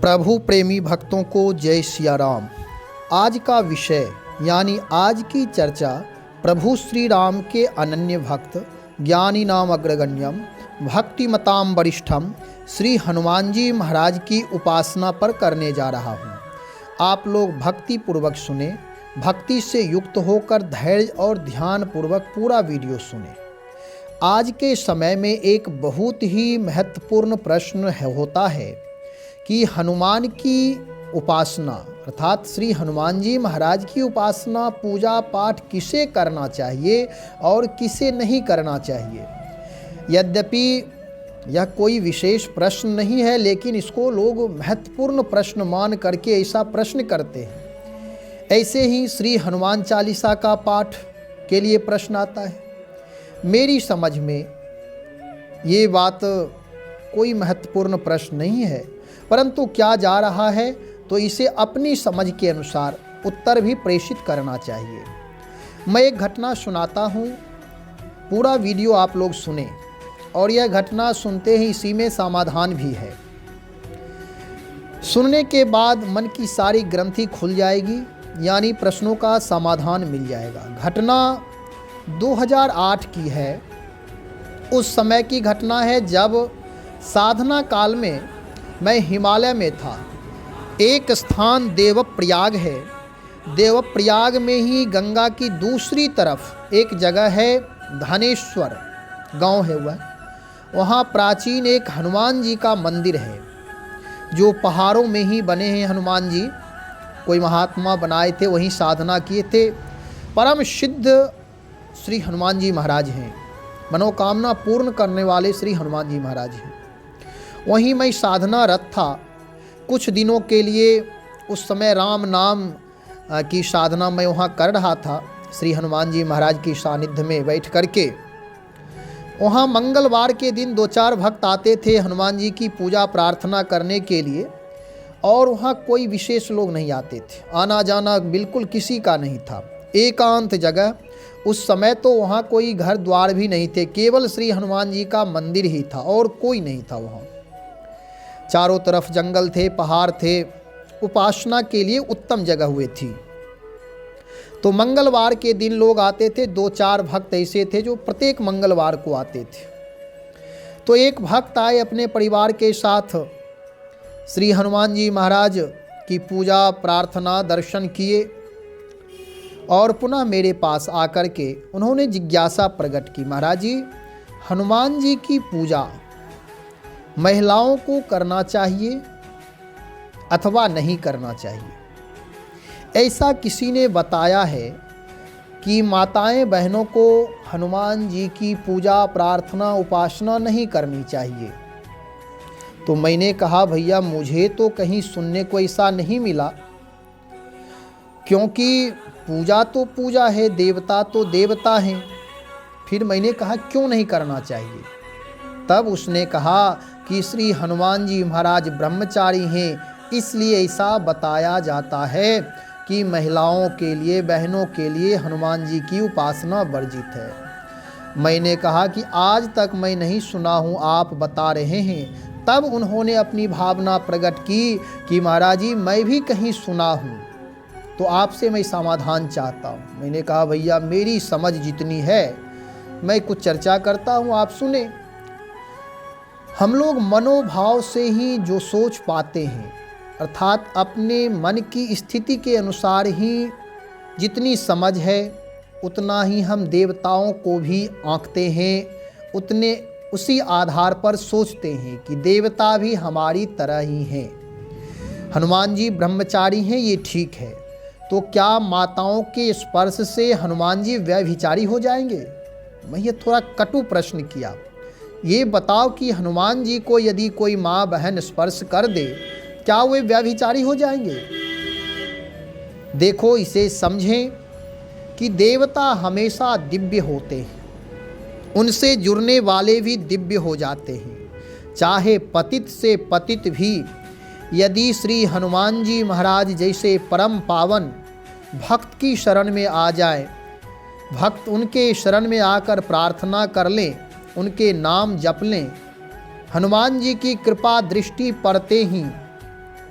प्रभु प्रेमी भक्तों को जय सिया राम। आज का विषय यानी आज की चर्चा प्रभु श्री राम के अनन्य भक्त ज्ञानी नाम अग्रगण्यम भक्तिमताम वरिष्ठम श्री हनुमान जी महाराज की उपासना पर करने जा रहा हूँ। आप लोग भक्ति पूर्वक सुने, भक्ति से युक्त होकर धैर्य और ध्यान पूर्वक पूरा वीडियो सुने। आज के समय में एक बहुत ही महत्वपूर्ण प्रश्न होता है कि हनुमान की उपासना अर्थात श्री हनुमान जी महाराज की उपासना पूजा पाठ किसे करना चाहिए और किसे नहीं करना चाहिए। यद्यपि यह कोई विशेष प्रश्न नहीं है, लेकिन इसको लोग महत्वपूर्ण प्रश्न मान करके ऐसा प्रश्न करते हैं। ऐसे ही श्री हनुमान चालीसा का पाठ के लिए प्रश्न आता है। मेरी समझ में ये बात कोई महत्वपूर्ण प्रश्न नहीं है, परंतु क्या जा रहा है तो इसे अपनी समझ के अनुसार उत्तर भी प्रेषित करना चाहिए। मैं एक घटना सुनाता हूँ, पूरा वीडियो आप लोग सुने और यह घटना सुनते ही इसी में समाधान भी है। सुनने के बाद मन की सारी ग्रंथि खुल जाएगी, यानी प्रश्नों का समाधान मिल जाएगा। घटना 2008 की है। उस समय की घटना है जब साधना काल में मैं हिमालय में था। एक स्थान देवप्रयाग है। देवप्रयाग में ही गंगा की दूसरी तरफ एक जगह है, धनेश्वर गांव है वहाँ प्राचीन एक हनुमान जी का मंदिर है, जो पहाड़ों में ही बने हैं। हनुमान जी कोई महात्मा बनाए थे, वहीं साधना किए थे। परम सिद्ध श्री हनुमान जी महाराज हैं, मनोकामना पूर्ण करने वाले श्री हनुमान जी महाराज हैं। वहीं मैं साधना रत था कुछ दिनों के लिए। उस समय राम नाम की साधना मैं वहाँ कर रहा था, श्री हनुमान जी महाराज की सानिध्य में बैठ करके। वहाँ मंगलवार के दिन 2-4 भक्त आते थे हनुमान जी की पूजा प्रार्थना करने के लिए, और वहाँ कोई विशेष लोग नहीं आते थे। आना जाना बिल्कुल किसी का नहीं था, एकांत जगह। उस समय तो वहाँ कोई घर द्वार भी नहीं थे, केवल श्री हनुमान जी का मंदिर ही था और कोई नहीं था वहाँ। चारों तरफ जंगल थे, पहाड़ थे, उपासना के लिए उत्तम जगह हुई थी। तो मंगलवार के दिन लोग आते थे। 2-4 भक्त ऐसे थे जो प्रत्येक मंगलवार को आते थे। तो एक भक्त आए अपने परिवार के साथ, श्री हनुमान जी महाराज की पूजा प्रार्थना दर्शन किए और पुनः मेरे पास आकर के उन्होंने जिज्ञासा प्रकट की, महाराज जी हनुमान जी की पूजा महिलाओं को करना चाहिए अथवा नहीं करना चाहिए। ऐसा किसी ने बताया है कि माताएं बहनों को हनुमान जी की पूजा प्रार्थना उपासना नहीं करनी चाहिए। तो मैंने कहा, भैया मुझे तो कहीं सुनने को ऐसा नहीं मिला, क्योंकि पूजा तो पूजा है, देवता तो देवता हैं। फिर मैंने कहा क्यों नहीं करना चाहिए। तब उसने कहा कि श्री हनुमान जी महाराज ब्रह्मचारी हैं, इसलिए ऐसा बताया जाता है कि महिलाओं के लिए, बहनों के लिए हनुमान जी की उपासना वर्जित है। मैंने कहा कि आज तक मैं नहीं सुना हूँ, आप बता रहे हैं। तब उन्होंने अपनी भावना प्रकट की कि महाराज जी मैं भी कहीं सुना हूँ, तो आपसे मैं समाधान चाहता हूँ। मैंने कहा भैया मेरी समझ जितनी है मैं कुछ चर्चा करता हूँ, आप सुने। हम लोग मनोभाव से ही जो सोच पाते हैं, अर्थात अपने मन की स्थिति के अनुसार ही जितनी समझ है उतना ही हम देवताओं को भी आंकते हैं, उसी आधार पर सोचते हैं कि देवता भी हमारी तरह ही हैं। हनुमान जी ब्रह्मचारी हैं, ये ठीक है, तो क्या माताओं के स्पर्श से हनुमान जी व्यभिचारी हो जाएंगे? मैं ये थोड़ा कटु प्रश्न किया। ये बताओ कि हनुमान जी को यदि कोई माँ बहन स्पर्श कर दे, क्या वे व्यभिचारी हो जाएंगे? देखो, इसे समझें कि देवता हमेशा दिव्य होते हैं, उनसे जुड़ने वाले भी दिव्य हो जाते हैं। चाहे पतित से पतित भी यदि श्री हनुमान जी महाराज जैसे परम पावन भक्त की शरण में आ जाए, भक्त उनके शरण में आकर प्रार्थना कर लें, उनके नाम जप लें, हनुमान जी की कृपा दृष्टि पड़ते ही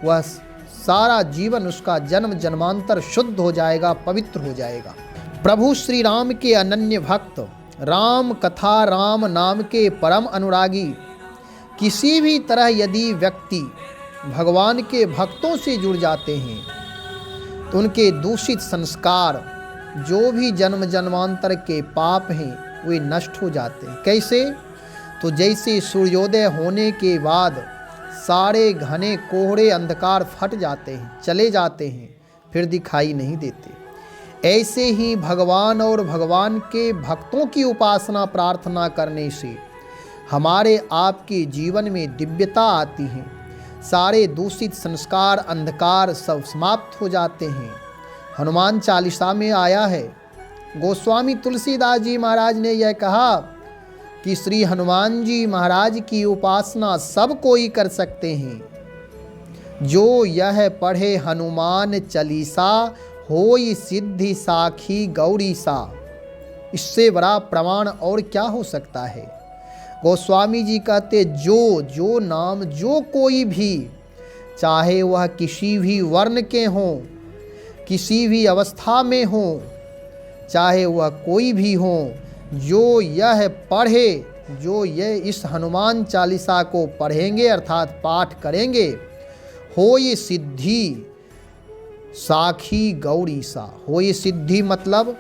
वह सारा जीवन उसका जन्म जन्मांतर शुद्ध हो जाएगा, पवित्र हो जाएगा। प्रभु श्री राम के अनन्य भक्त, राम कथा राम नाम के परम अनुरागी, किसी भी तरह यदि व्यक्ति भगवान के भक्तों से जुड़ जाते हैं तो उनके दूषित संस्कार, जो भी जन्म जन्मांतर के पाप हैं, वे नष्ट हो जाते हैं। कैसे? तो जैसे सूर्योदय होने के बाद सारे घने कोहरे अंधकार फट जाते हैं, चले जाते हैं, फिर दिखाई नहीं देते, ऐसे ही भगवान और भगवान के भक्तों की उपासना प्रार्थना करने से हमारे आपके जीवन में दिव्यता आती है। सारे दूषित संस्कार, अंधकार सब समाप्त हो जाते हैं। हनुमान चालीसा में आया है, गोस्वामी तुलसीदास जी महाराज ने यह कहा कि श्री हनुमान जी महाराज की उपासना सब कोई कर सकते हैं। जो यह पढ़े हनुमान चालीसा, होई सिद्धि साखी गौरी सा। इससे बड़ा प्रमाण और क्या हो सकता है। गोस्वामी जी कहते, जो नाम जो कोई भी, चाहे वह किसी भी वर्ण के हों, किसी भी अवस्था में हों, चाहे वह कोई भी हों, जो यह पढ़े, जो ये इस हनुमान चालीसा को पढ़ेंगे अर्थात पाठ करेंगे, हो ये सिद्धि साखी गौरी सा। हो ये सिद्धि मतलब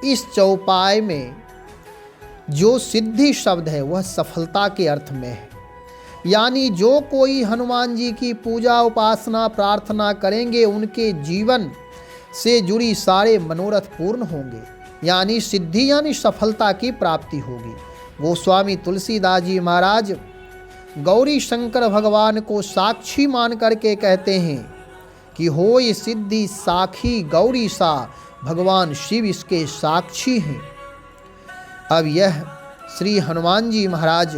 इस चौपाई में जो सिद्धि शब्द है वह सफलता के अर्थ में है। यानी जो कोई हनुमान जी की पूजा उपासना प्रार्थना करेंगे, उनके जीवन से जुड़ी सारे मनोरथ पूर्ण होंगे, यानी सिद्धि यानी सफलता की प्राप्ति होगी। गोस्वामी तुलसीदास जी महाराज गौरी शंकर भगवान को साक्षी मान करके कहते हैं कि होय सिद्धि साखी गौरी सा। भगवान शिव इसके साक्षी हैं। अब यह श्री हनुमान जी महाराज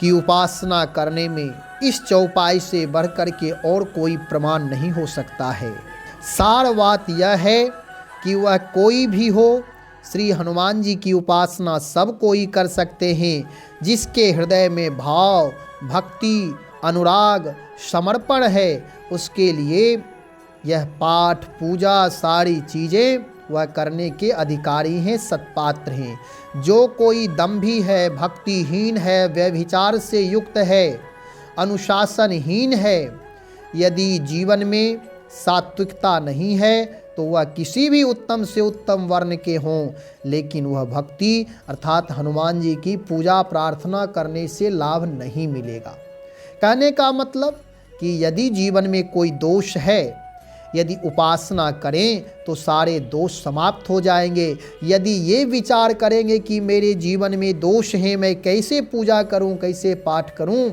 की उपासना करने में इस चौपाई से बढ़कर के और कोई प्रमाण नहीं हो सकता है। सार बात यह है कि वह कोई भी हो, श्री हनुमान जी की उपासना सब कोई कर सकते हैं। जिसके हृदय में भाव, भक्ति, अनुराग, समर्पण है, उसके लिए यह पाठ पूजा सारी चीज़ें वह करने के अधिकारी हैं, सत्पात्र हैं। जो कोई दंभी है, भक्तिहीन है, व्यभिचार से युक्त है, अनुशासनहीन है, यदि जीवन में सात्विकता नहीं है, तो वह किसी भी उत्तम से उत्तम वर्ण के हों, लेकिन वह भक्ति अर्थात हनुमान जी की पूजा प्रार्थना करने से लाभ नहीं मिलेगा। कहने का मतलब कि यदि जीवन में कोई दोष है, यदि उपासना करें तो सारे दोष समाप्त हो जाएंगे। यदि ये विचार करेंगे कि मेरे जीवन में दोष हैं, मैं कैसे पूजा करूं, कैसे पाठ करूं,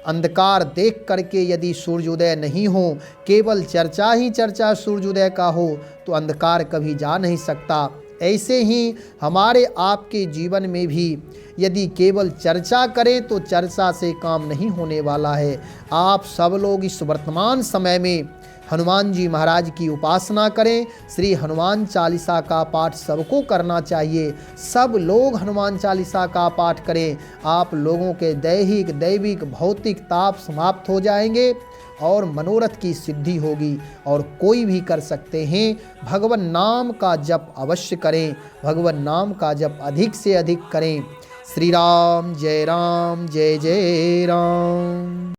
अंधकार देख करके यदि सूर्योदय नहीं हो, केवल चर्चा ही चर्चा सूर्योदय का हो, तो अंधकार कभी जा नहीं सकता। ऐसे ही हमारे आपके जीवन में भी यदि केवल चर्चा करें तो चर्चा से काम नहीं होने वाला है। आप सब लोग इस वर्तमान समय में हनुमान जी महाराज की उपासना करें। श्री हनुमान चालीसा का पाठ सबको करना चाहिए। सब लोग हनुमान चालीसा का पाठ करें। आप लोगों के दैहिक, दैविक, भौतिक ताप समाप्त हो जाएंगे और मनोरथ की सिद्धि होगी। और कोई भी कर सकते हैं। भगवान नाम का जप अवश्य करें। भगवान नाम का जप अधिक से अधिक करें। श्री राम जय राम, जय जय राम।